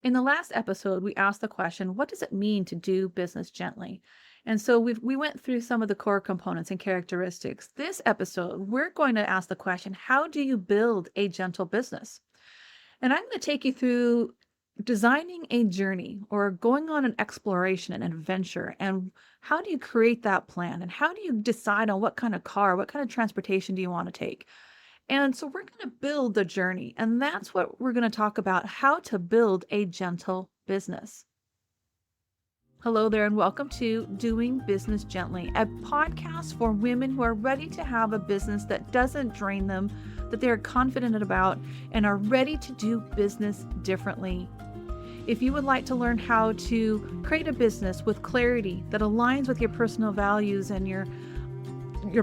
In the last episode, we asked the question, what does it mean to do business gently? And so we went through some of the core components and characteristics. This episode, we're going to ask the question, how do you build a gentle business? And I'm going to take you through designing a journey or going on an exploration, an adventure, and how do you create that plan? And how do you decide on what kind of car, what kind of transportation do you want to take? And so we're going to build the journey. And that's what we're going to talk about, how to build a gentle business. Hello there, and welcome to Doing Business Gently, a podcast for women who are ready to have a business that doesn't drain them, that they're confident about, and are ready to do business differently. If you would like to learn how to create a business with clarity that aligns with your personal values and your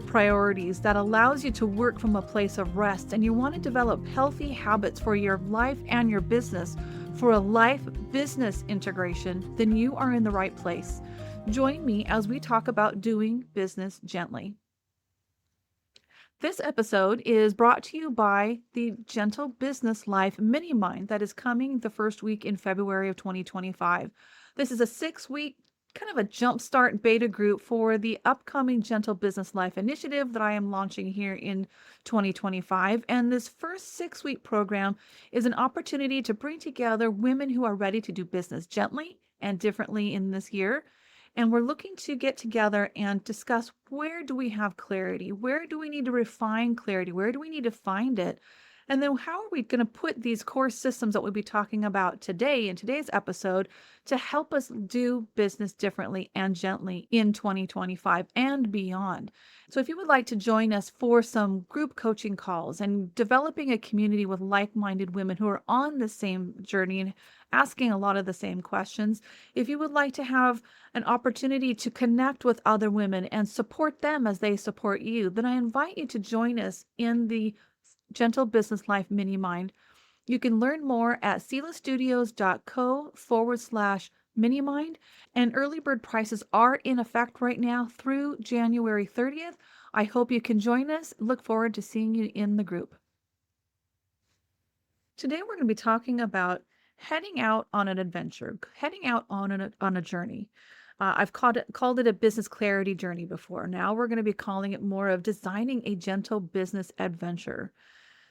priorities, that allows you to work from a place of rest, and you want to develop healthy habits for your life and your business for a life business integration, then you are in the right place. Join me as we talk about doing business gently. This episode is brought to you by the Gentle Business Life Mini Mind that is coming the first week in February of 2025. This is a 6-week kind of a jumpstart beta group for the upcoming Gentle Business Life initiative that I am launching here in 2025. And this first 6-week program is an opportunity to bring together women who are ready to do business gently and differently in this year. And we're looking to get together and discuss, where do we have clarity? Where do we need to refine clarity? Where do we need to find it? And then how are we going to put these core systems that we'll be talking about today in today's episode to help us do business differently and gently in 2025 and beyond? So if you would like to join us for some group coaching calls and developing a community with like-minded women who are on the same journey and asking a lot of the same questions, if you would like to have an opportunity to connect with other women and support them as they support you, then I invite you to join us in the Gentle Business Life Mini Mind. You can learn more at selastudios.co/mini mind, and early bird prices are in effect right now through January 30th. I hope you can join us. Look forward to seeing you in the group. Today we're going to be talking about heading out on an adventure, heading out on a journey. I've called it a business clarity journey before. Now we're going to be calling it more of designing a gentle business adventure.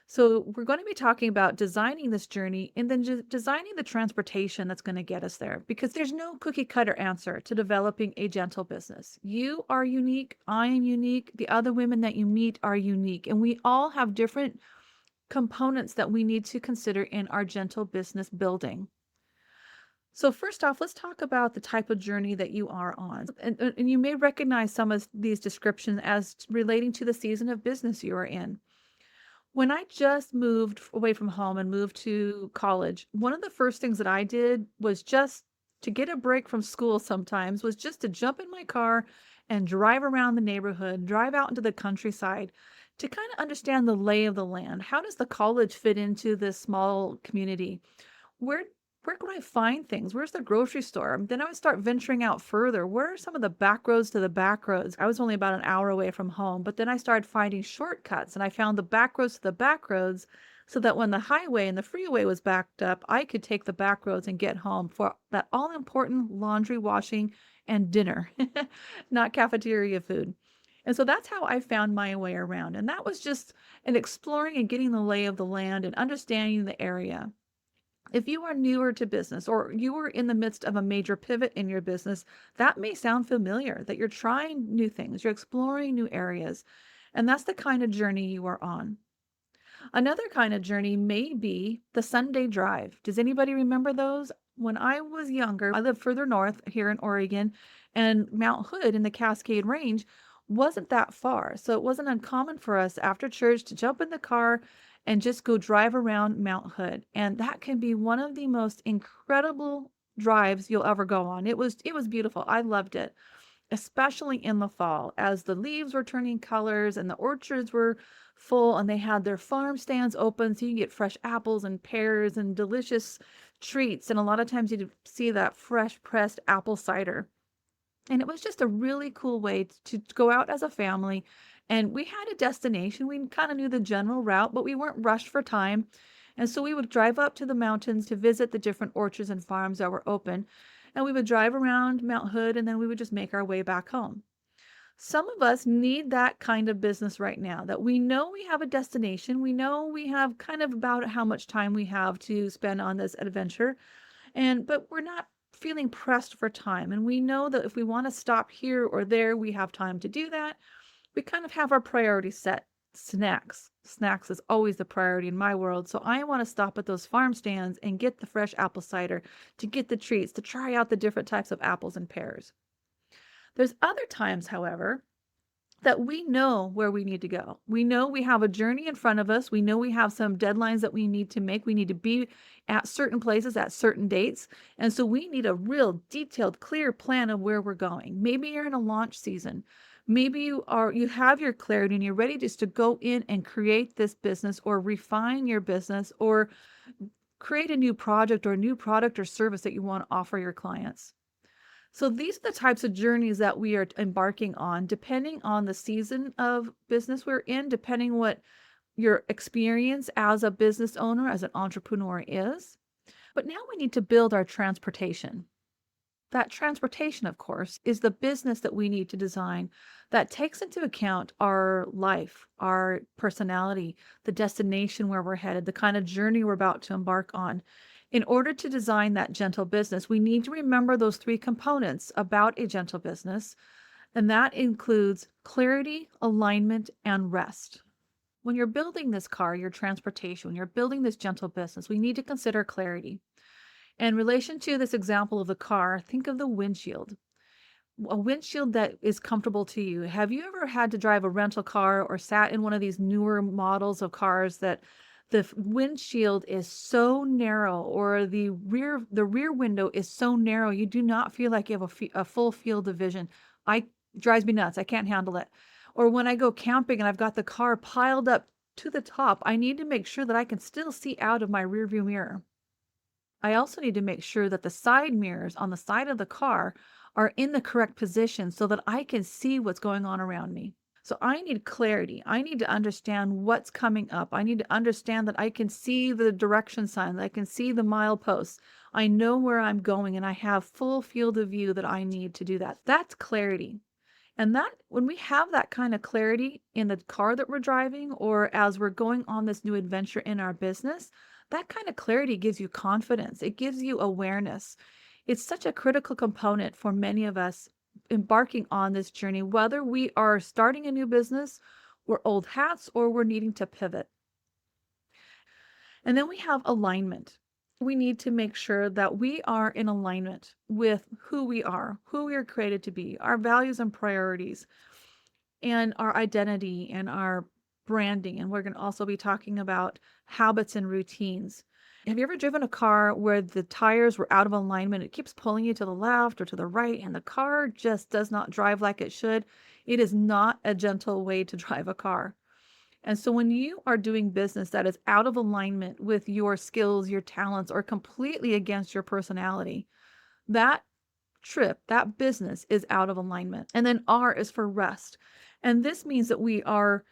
So we're going to be talking about designing this journey and then just designing the transportation that's going to get us there, because there's no cookie cutter answer to developing a gentle business. You are unique. I am unique. The other women that you meet are unique, and we all have different components that we need to consider in our gentle business building. So first off, let's talk about the type of journey that you are on. And you may recognize some of these descriptions as relating to the season of business you are in. When I just moved away from home and moved to college, one of the first things that I did was just to get a break from school sometimes was just to jump in my car and drive around the neighborhood, drive out into the countryside to kind of understand the lay of the land. How does the college fit into this small community? Where where could I find things? Where's the grocery store? Then I would start venturing out further. Where are some of the back roads to the back roads? I was only about an hour away from home, but then I started finding shortcuts, and I found the back roads to the back roads so that when the highway and the freeway was backed up, I could take the back roads and get home for that all important laundry, washing, and dinner, not cafeteria food. And so that's how I found my way around. And that was just an exploring and getting the lay of the land and understanding the area. If you are newer to business or you are in the midst of a major pivot in your business, that may sound familiar, that you're trying new things, you're exploring new areas, and that's the kind of journey you are on. Another kind of journey may be the Sunday drive. Does anybody remember those? When I was younger, I lived further north here in Oregon, and Mount Hood in the Cascade Range wasn't that far. So it wasn't uncommon for us after church to jump in the car and just go drive around Mount Hood. And that can be one of the most incredible drives you'll ever go on. It was beautiful. I loved it, especially in the fall as the leaves were turning colors and the orchards were full and they had their farm stands open so you can get fresh apples and pears and delicious treats. And a lot of times you'd see that fresh pressed apple cider. And it was just a really cool way to go out as a family. And we had a destination. We kind of knew the general route, but we weren't rushed for time. And so we would drive up to the mountains to visit the different orchards and farms that were open. And we would drive around Mount Hood and then we would just make our way back home. Some of us need that kind of business right now that we know we have a destination. We know we have kind of about how much time we have to spend on this adventure. But we're not feeling pressed for time. And we know that if we want to stop here or there, we have time to do that. We kind of have our priorities set. Snacks. Snacks is always the priority in my world. So I want to stop at those farm stands and get the fresh apple cider, to get the treats, to try out the different types of apples and pears. There's other times, however, that we know where we need to go. We know we have a journey in front of us. We know we have some deadlines that we need to make. We need to be at certain places at certain dates. And so we need a real detailed, clear plan of where we're going. Maybe you're in a launch season. Maybe you have your clarity and you're ready just to go in and create this business or refine your business or create a new project or a new product or service that you want to offer your clients. So these are the types of journeys that we are embarking on, depending on the season of business we're in, depending what your experience as a business owner, as an entrepreneur is. But now we need to build our transportation. That transportation, of course, is the business that we need to design that takes into account our life, our personality, the destination where we're headed, the kind of journey we're about to embark on. In order to design that gentle business, we need to remember those three components about a gentle business, and that includes clarity, alignment, and rest. When you're building this car, your transportation, when you're building this gentle business, we need to consider clarity. In relation to this example of the car, think of the windshield. A windshield that is comfortable to you. Have you ever had to drive a rental car or sat in one of these newer models of cars that the windshield is so narrow, or the rear window is so narrow you do not feel like you have a full field of vision? I drives me nuts. I can't handle it. Or when I go camping and I've got the car piled up to the top, I need to make sure that I can still see out of my rear view mirror. I also need to make sure that the side mirrors on the side of the car are in the correct position so that I can see what's going on around me. So I need clarity. I need to understand what's coming up. I need to understand that I can see the direction signs. I can see the mileposts. I know where I'm going and I have full field of view that I need to do that. That's clarity. And that when we have that kind of clarity in the car that we're driving or as we're going on this new adventure in our business, that kind of clarity gives you confidence. It gives you awareness. It's such a critical component for many of us embarking on this journey, whether we are starting a new business, we're old hats, or we're needing to pivot. And then we have alignment. We need to make sure that we are in alignment with who we are created to be, our values and priorities, and our identity and our branding. And we're going to also be talking about habits and routines. Have you ever driven a car where the tires were out of alignment? It keeps pulling you to the left or to the right, and the car just does not drive like it should. It is not a gentle way to drive a car. And so when you are doing business that is out of alignment with your skills, your talents, or completely against your personality, that trip, that business is out of alignment. And then R is for rest. And this means that we are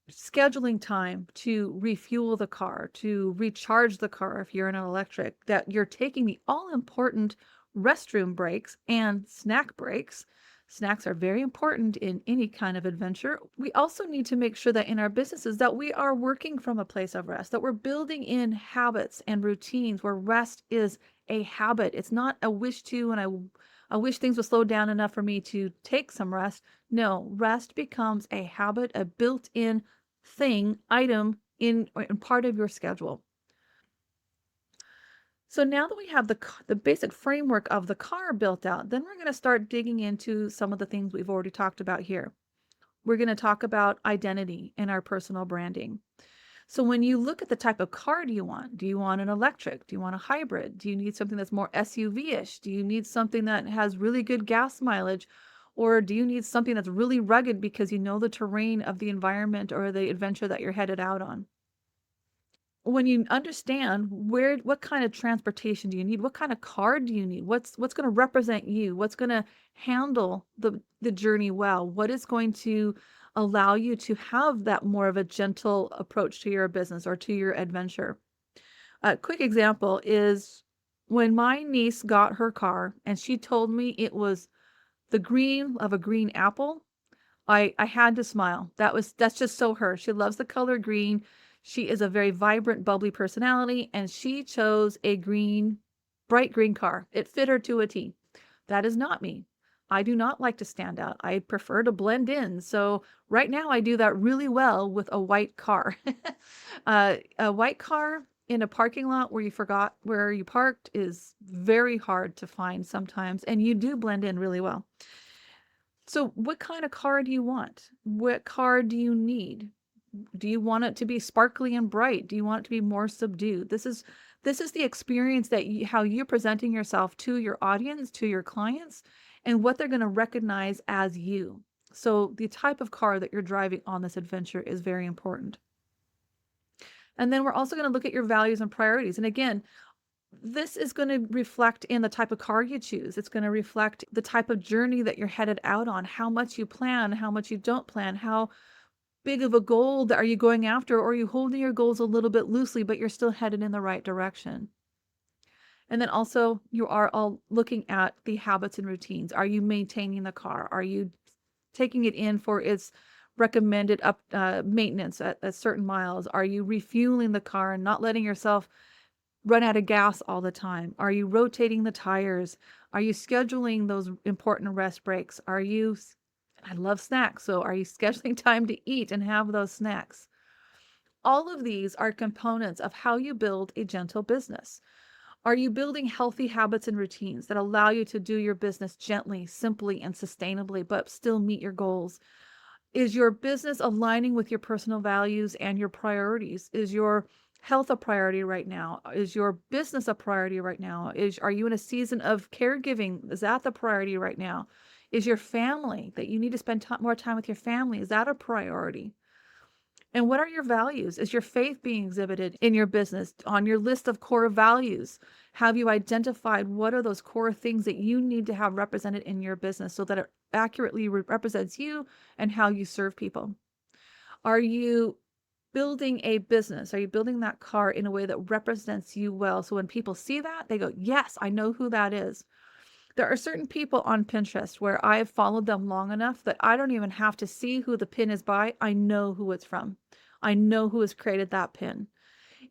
scheduling time to refuel the car, to recharge the car if you're in an electric, that you're taking the all-important restroom breaks and snack breaks. Snacks are very important in any kind of adventure. We also need to make sure that in our businesses that we are working from a place of rest, that we're building in habits and routines where rest is a habit. It's not a wish to, and I wish things would slow down enough for me to take some rest. No, rest becomes a habit, a built-in item in part of your schedule. So now that we have the basic framework of the car built out, then we're going to start digging into some of the things we've already talked about here. We're going to talk about identity and our personal branding. So when you look at the type of car do you want an electric? Do you want a hybrid? Do you need something that's more SUV-ish? Do you need something that has really good gas mileage? Or do you need something that's really rugged because you know the terrain of the environment or the adventure that you're headed out on? When you understand what kind of transportation do you need, what kind of car do you need, what's going to represent you, what's going to handle the journey well, what is going to allow you to have that more of a gentle approach to your business or to your adventure. A quick example is when my niece got her car and she told me it was the green of a green apple. I had to smile. That's just so her. She loves the color green. She is a very vibrant, bubbly personality, and she chose a green, bright green car. It fit her to a T. That is not me. I do not like to stand out. I prefer to blend in. So right now I do that really well with a white car. A white car in a parking lot where you forgot where you parked is very hard to find sometimes, and you do blend in really well. So what kind of car do you want? What car do you need? Do you want it to be sparkly and bright? Do you want it to be more subdued? This is the experience that how you're presenting yourself to your audience, to your clients, and what they're going to recognize as you. So the type of car that you're driving on this adventure is very important. And then we're also going to look at your values and priorities. And again, this is going to reflect in the type of car you choose. It's going to reflect the type of journey that you're headed out on, how much you plan, how much you don't plan, how big of a goal that are you going after, or are you holding your goals a little bit loosely, but you're still headed in the right direction. And then also you are all looking at the habits and routines. Are you maintaining the car? Are you taking it in for its recommended up maintenance at certain miles? Are you refueling the car and not letting yourself run out of gas all the time? Are you rotating the tires? Are you scheduling those important rest breaks? I love snacks, so are you scheduling time to eat and have those snacks? All of these are components of how you build a gentle business. Are you building healthy habits and routines that allow you to do your business gently, simply, and sustainably, but still meet your goals? Is your business aligning with your personal values and your priorities? Is your health a priority right now? Is your business a priority right now? Are you in a season of caregiving? Is that the priority right now? Is your family that you need to spend more time with your family? Is that a priority? And what are your values? Is your faith being exhibited in your business on your list of core values? Have you identified what are those core things that you need to have represented in your business so that it accurately represents you and how you serve people? Are you building a business? Are you building that car in a way that represents you well? So when people see that, they go, yes, I know who that is. There are certain people on Pinterest where I've followed them long enough that I don't even have to see who the pin is by. I know who it's from. I know who has created that pin.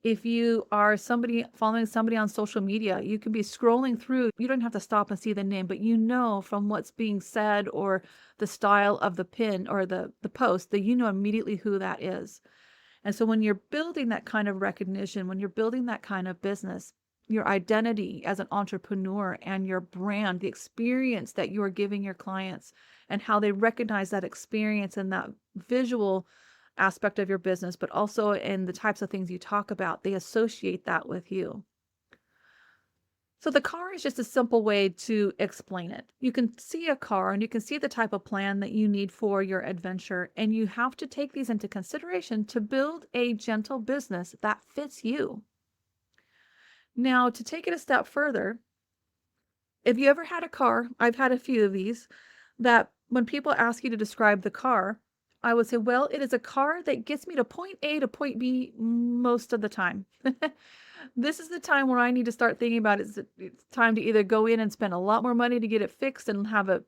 If you are somebody following somebody on social media, you can be scrolling through. You don't have to stop and see the name, but you know from what's being said or the style of the pin or the post that you know immediately who that is. And so when you're building that kind of recognition, when you're building that kind of business, your identity as an entrepreneur and your brand, the experience that you are giving your clients and how they recognize that experience and that visual aspect of your business, but also in the types of things you talk about, they associate that with you. So the car is just a simple way to explain it. You can see a car and you can see the type of plan that you need for your adventure, and you have to take these into consideration to build a gentle business that fits you. Now, to take it a step further, if you ever had a car, I've had a few of these, that when people ask you to describe the car, I would say, well, it is a car that gets me to point A to point B most of the time. This is the time where I need to start thinking about it's time to either go in and spend a lot more money to get it fixed and have it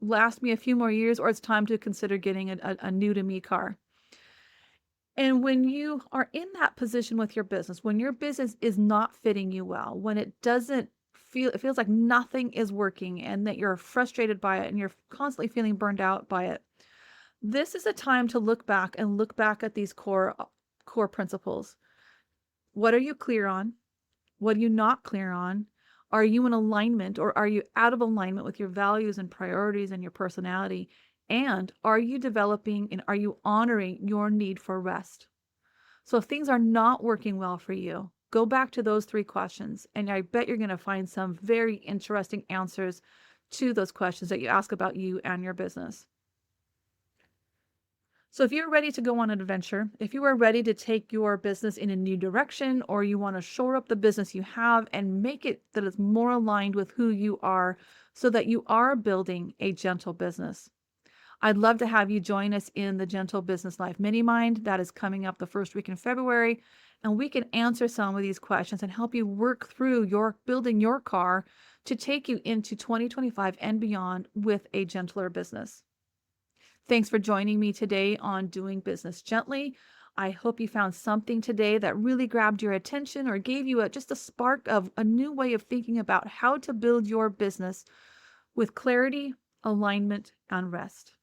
last me a few more years, or it's time to consider getting a new to me car. And when you are in that position with your business, when your business is not fitting you well, when it doesn't it feels like nothing is working and that you're frustrated by it and you're constantly feeling burned out by it, this is a time to look back at these core principles. What are you clear on? What are you not clear on? Are you in alignment or are you out of alignment with your values and priorities and your personality? And are you developing and are you honoring your need for rest? So if things are not working well for you, go back to those 3 questions, and I bet you're going to find some very interesting answers to those questions that you ask about you and your business. So if you're ready to go on an adventure, if you are ready to take your business in a new direction, or you want to shore up the business you have and make it that it's more aligned with who you are so that you are building a gentle business, I'd love to have you join us in the Gentle Business Life Mini Mind that is coming up the first week in February. And we can answer some of these questions and help you work through your building your car to take you into 2025 and beyond with a gentler business. Thanks for joining me today on Doing Business Gently. I hope you found something today that really grabbed your attention or gave you just a spark of a new way of thinking about how to build your business with clarity, alignment, and rest.